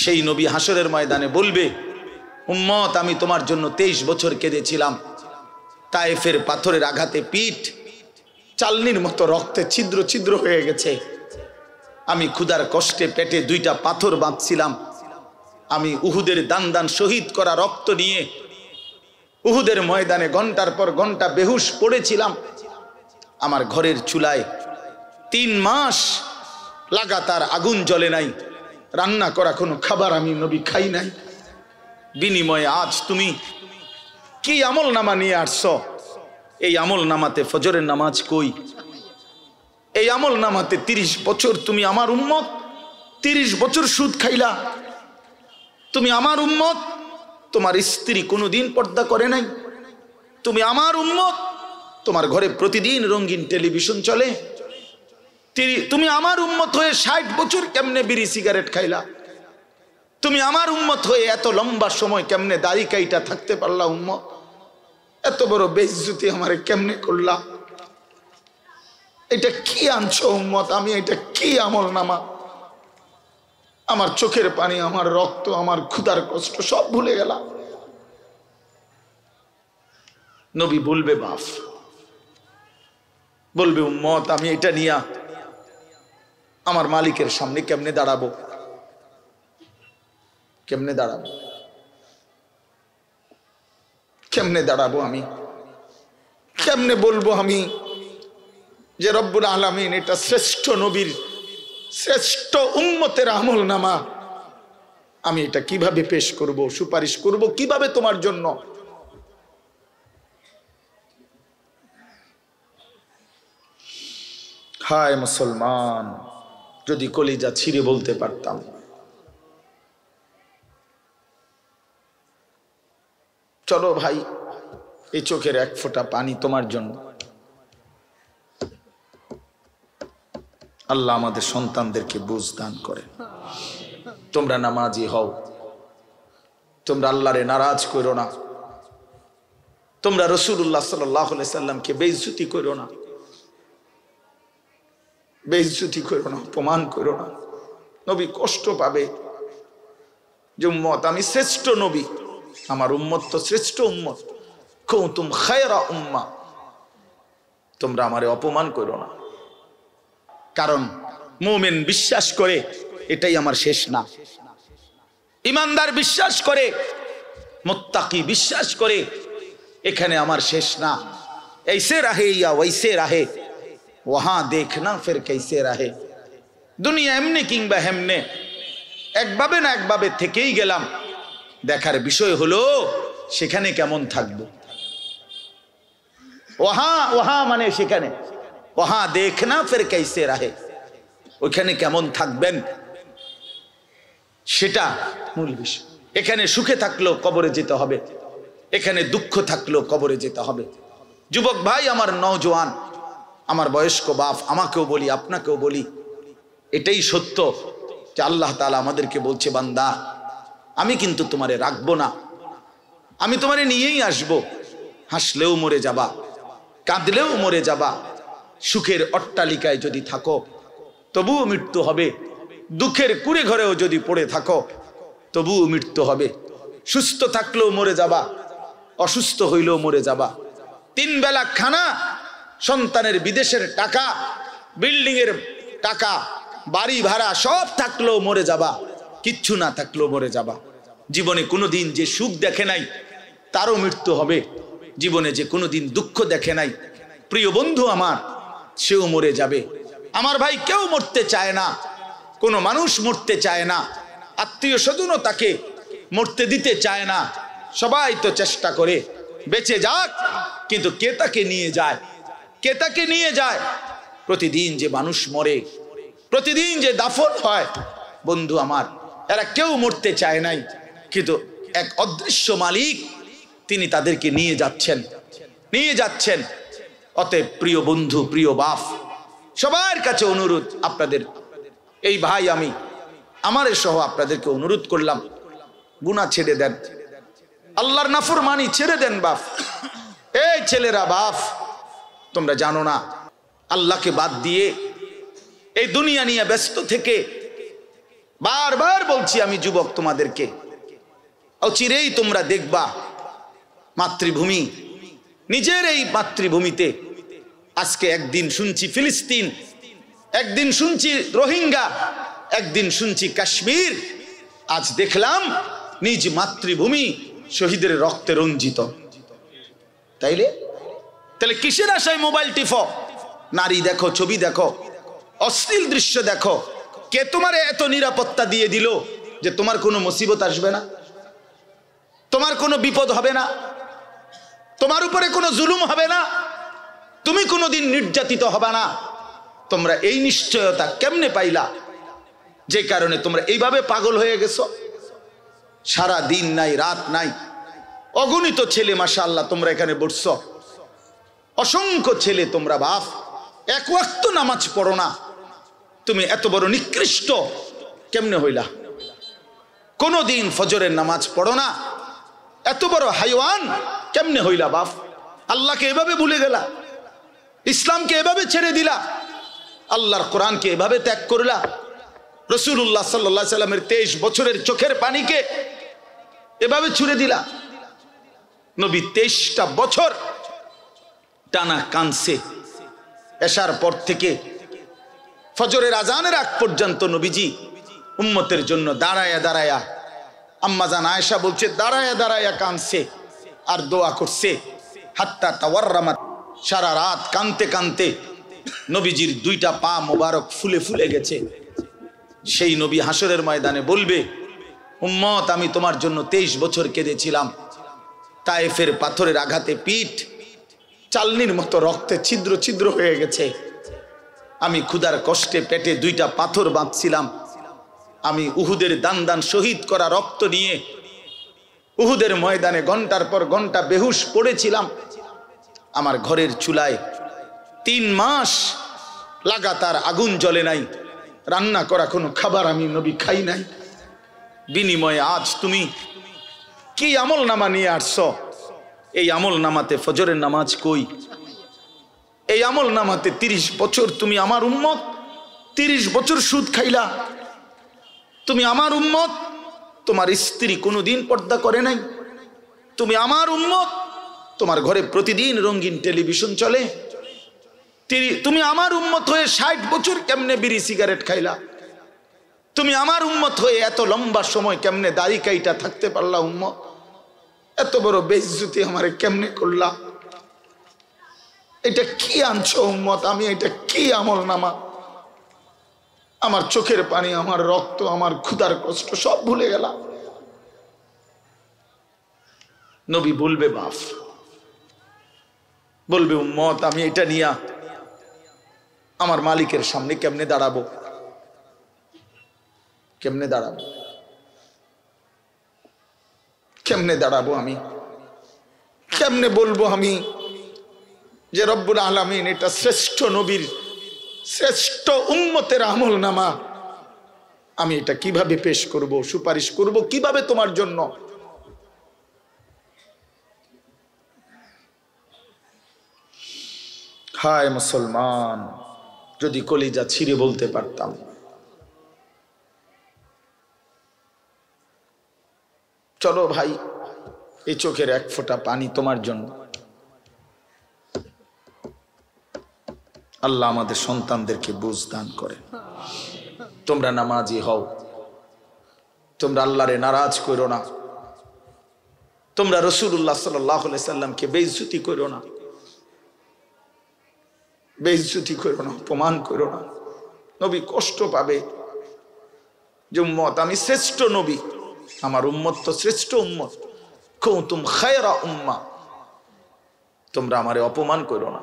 সেই নবী হাসরের ময়দানে বলবে, উম্মত আমি তোমার জন্য 23 বছর কেঁদেছিলাম, তায়েফের পাথরের আঘাতে পিঠ চালনির মতো রক্তে ছিদ্র ছিদ্র হয়ে গেছে, আমি ক্ষুধার কষ্টে পেটে 2টা পাথর বাঁধছিলাম, আমি উহুদের দান দান শহীদ করা রক্ত নিয়ে উহুদের ময়দানে ঘন্টার পর ঘন্টা বেহুশ পড়েছিলাম, আমার ঘরের চুলায় 3 মাস লাগাতার আগুন জ্বলে নাই, রান্না করা কোনো খাবার আমি নবী খাই নাই, বিনিময়ে আজ তুমি কি আমল নামা নিয়ে আসছো? এই আমল নামাতে ফজরের নামাজ কই? এই আমল নামাতে 30 বছর তুমি আমার উম্মত 30 বছর সুদ খাইলা, তুমি আমার উম্মত তোমার স্ত্রী কোনোদিন পর্দা করে নাই, তুমি আমার উম্মত তোমার ঘরে প্রতিদিন রঙিন টেলিভিশন চলে, তুমি আমার উম্মত হয়ে 60 বছর কেমনে বিড়ি সিগারেট খাইলা, তুমি আমার উম্মত হয়ে এত লম্বা সময় কেমনে দাড়ি কাইটা থাকতে পারলা, উম্মত এত বড় বেইজ্জতি আমারে কেমনে করলা, এটা কি আনছো উম্মত? আমি এটা কি আমল নামা? আমার চোখের পানি, আমার রক্ত, আমার ক্ষুধার কষ্ট সব ভুলে গেলাম। নবী বলবে, বাপ বলবে, উম্মত আমি এটা নিয়া আমার মালিকের সামনে কেমনে দাঁড়াবো? কেমনে দাঁড়াবো? কেমনে দাঁড়াবো? আমি কেমনে বলবো আমি যে রব্বুল আলামিন এটা শ্রেষ্ঠ নবীর শ্রেষ্ঠ উম্মতের আমল নামা, আমি এটা কিভাবে পেশ করব, সুপারিশ করব কিভাবে তোমার জন্য? হায় মুসলমান, যদি কলিজা ছিঁড়ে বলতে পারতাম, চলো ভাই এই চোখের এক ফোঁটা পানি তোমার জন্য। আল্লাহ আমাদের সন্তানদেরকে বুঝ দান করে। তোমরা নামাজি হও, তোমরা আল্লাহরে নারাজ করো না, তোমরা রাসূলুল্লাহ সাল্লাল্লাহু আলাইহি সাল্লামকে বেইজ্জতি করো না, বেইজ্জতি করো না, অপমান করো না। নবী কষ্ট পাবে যে উম্মত আমি শ্রেষ্ঠ নবী, আমার উম্মত তো শ্রেষ্ঠ উম্মত, কুনতুম খায়রা উম্মাহ, তোমরা আমারে অপমান করো না। কারণ মুমিন বিশ্বাস করে এটাই আমার শেষ না, ইমানদার বিশ্বাস করে, মুত্তাকি বিশ্বাস করে এখানে আমার শেষ না। ऐसे रहे या वैसे रहे वहां देखना फिर कैसे रहे। দুনিয়া এমনি কিংবা হেমনে, একভাবে না একভাবে থেকেই গেলাম, দেখার বিষয় হলো সেখানে কেমন থাকবো। ওহা মানে সেখানে, ওহা দেখনা ফির कैसे रहे, ওইখানে কেমন থাকবেন সেটা মূল বিষয়। এখানে সুখে থাকলেও কবরে যেতে হবে, এখানে দুঃখ থাকলেও কবরে যেতে হবে। যুবক ভাই, আমার নওজোয়ান, আমার বয়স্ক বাপ, আমাকেও বলি আপনাকেও বলি, এটাই সত্য যে আল্লাহ তাআলা আমাদেরকে বলছে, বান্দা আমি কিন্তু তোমারে রাখবো না, আমি তোমারে নিয়েই আসবো। হাসলেও মরে যাবা, কাঁদলেও মরে যাবা, সুখের অট্টালিকায় যদি থাকো তবুও মৃত্যু হবে, দুঃখের কুড়ে ঘরেও যদি পড়ে থাকো তবুও মৃত্যু হবে। সুস্থ থাকলেও মরে যাবা, অসুস্থ হইলেও মরে যাবা। 3 বেলা খানা, সন্তানের বিদেশের টাকা, বিল্ডিং এর টাকা, বাড়ি ভাড়া সব থাকলেও মরে যাবা, কিচ্ছু না থাকলেও মরে যাবা। জীবনে কোনোদিন যে সুখ দেখে নাই তারও মৃত্যু হবে, জীবনে যে কোনোদিন দুঃখ দেখে নাই প্রিয় বন্ধু আমার, সেও মরে যাবে। আমার ভাই, কেউ মরতে চায় না, কোনো মানুষ মরতে চায় না, আত্মীয় স্বজনও তাকে মরতে দিতে চায় না। সবাই তো চেষ্টা করে বেঁচে যাক, কিন্তু কে তাকে নিয়ে যায়? কে তাকে নিয়ে যায়? প্রতিদিন যে মানুষ মরে, প্রতিদিন যে দাফন হয়, বন্ধু আমার, এরা কেউ মরতে চায় নাই, কিন্তু এক অদৃশ্য মালিক তিনি তাদেরকে নিয়ে যাচ্ছেন, নিয়ে যাচ্ছেন। অতএব প্রিয় বন্ধু, প্রিয় বাপ, সবার কাছে অনুরোধ, আপনাদের এই ভাই আমি আমার সহ আপনাদেরকে অনুরোধ করলাম, গুনাহ ছেড়ে দেন, আল্লাহর নাফরমানি ছেড়ে দেন। বাপ, এই ছেলেরা, বাপ তোমরা জানো না, আল্লাহকে বাদ দিয়ে এই দুনিয়া নিয়ে ব্যস্ত থেকে বারবার বলছি আমি যুবক তোমাদেরকে, অচিরেই তোমরা দেখবা মাতৃভূমি, নিজের এই মাতৃভূমিতে আজকে একদিন শুনছি ফিলিস্তিন, একদিন শুনছি রোহিঙ্গা, একদিন শুনছি কাশ্মীর, আজ দেখলাম নিজ মাতৃভূমি শহীদের রক্তে রঞ্জিত। তাইলে তাহলে কিসের আশায় মোবাইল টিপো? নারী দেখো, ছবি দেখো, অশ্লীল দৃশ্য দেখো। কে তোমার এত নিরাপত্তা দিয়ে দিল যে তোমার কোনো মুসিবত আসবে না, তোমার কোনো বিপদ হবে না, তোমার উপরে কোনো জুলুম হবে না, তুমি কোনোদিন নির্যাতিত হবে না? তোমরা এই নিশ্চয়তা কেমনে পাইলা? যে কারণে তোমরা এইভাবে পাগল হয়ে গেছো। সারা দিন নাই, রাত নাই, অগণিত ছেলে মাশাআল্লাহ তোমরা এখানে বসছো, অসংখ্য ছেলে তোমরা বাপ এক ওয়াক্ত নামাজ পড়ো না। তুমি এত বড় নিকৃষ্ট কেমনে হইলা? কোনদিন ফজরের নামাজ পড়ো না, এত বড় হাইওয়ান কেমনে হইলা বাপ? আল্লাহকে এভাবে ভুলে গেলা, ইসলামকে এভাবে ছেড়ে দিলা, আল্লাহর কোরআনকে এভাবে ত্যাগ করলা, রাসূলুল্লাহ সাল্লাল্লাহু আলাইহি সাল্লামের 23 বছরের চোখের পানিকে এভাবে ছুড়ে দিলা। নবী 23টা বছর টানা কানছে, এশার পর থেকে ফজরের আজানের আগ পর্যন্ত নবীজি উম্মতের জন্য দাঁড়ায়া দাঁড়ায়া, আম্মাজান আয়েশা বলছে দাঁড়ায়া দাঁড়ায়া কানছে আর দোয়া করছে, হাত্তা তাওয়াররামাত, সারা রাত কানতে কানতে নবীজির 2টা পা মোবারক ফুলে ফুলে গেছে। সেই নবী হাসরের ময়দানে বলবে, উম্মত আমি তোমার জন্য 23 বছর কেঁদেছিলাম, তায়েফের পাথরের আঘাতে পিঠ চালনির মতো রক্তে ছিদ্র ছিদ্র হয়ে গেছে, আমি ক্ষুধার কষ্টে পেটে 2টা পাথর বাঁধছিলাম, আমি উহুদের দান দান শহীদ করা রক্ত নিয়ে উহুদের ময়দানে ঘন্টার পর ঘন্টা বেহুশ পড়েছিলাম, আমার ঘরের চুলায় 3 মাস লাগাতার আগুন জ্বলে নাই, রান্না করা কোনো খাবার আমি নবী খাই নাই, বিনিময়ে আজ তুমি কি আমল নামা নিয়ে আসছো? এই আমল নামাতে ফজরের নামাজ কই? এই আমল নামাতে 30 বছর তুমি আমার উম্মত 30 বছর সুদ খাইলা, তুমি আমার উম্মত, তোমার স্ত্রী কোনোদিন পর্দা করে নাই, তুমি আমার উম্মত, তোমার ঘরে প্রতিদিন রঙিন টেলিভিশন চলে, তুমি আমার উম্মত হয়ে 60 বছর কেমনে বিড়ি সিগারেট খাইলা, তুমি আমার উম্মত হয়ে এত লম্বা সময় কেমনে দাড়ি কাইটা থাকতে পারলা উম্মত, এত বড় বেইজ্জতি আমারে কেমনে করলা? এটা কি আনছো উম্মত? আমি এটা কি আমল নামা? আমার চোখের পানি, আমার রক্ত, আমার ক্ষুধার কষ্ট সব ভুলে গেলাম। নবী বলবে বাপ, বলবে উম্মত আমি এটা নিয়া আমার মালিকের সামনে কেমনে দাঁড়াবো? কেমনে দাঁড়াবো? কেমনে দাঁড়াবো? আমি কেমনে বলবো আমি যে রব্বুল আলামিন এটা শ্রেষ্ঠ নবীর শ্রেষ্ঠ উম্মতের আমল নামা, আমি এটা কিভাবে পেশ করব, সুপারিশ করব কিভাবে তোমার জন্য? হায় মুসলমান, যদি কলিজা ছিঁড়ে বলতে পারতাম, চলো ভাই এই চোখের এক ফোঁটা পানি তোমার জন্য। আল্লাহ আমাদের সন্তানদেরকে বুঝ দান করে। তোমরা নামাজি হও, তোমরা আল্লাহরে নারাজ করো না, তোমরা রাসূলুল্লাহ সাল্লাল্লাহু আলাইহি সাল্লামকে বেইজ্জতি করো না, বেইজ্জতি করো না, অপমান করো না। নবী কষ্ট পাবে যে উম্মত আমি শ্রেষ্ঠ নবী, আমার উম্মত তো শ্রেষ্ঠ উম্মত, কুনতুম খায়রা উম্মাহ, তোমরা আমারে অপমান করো না।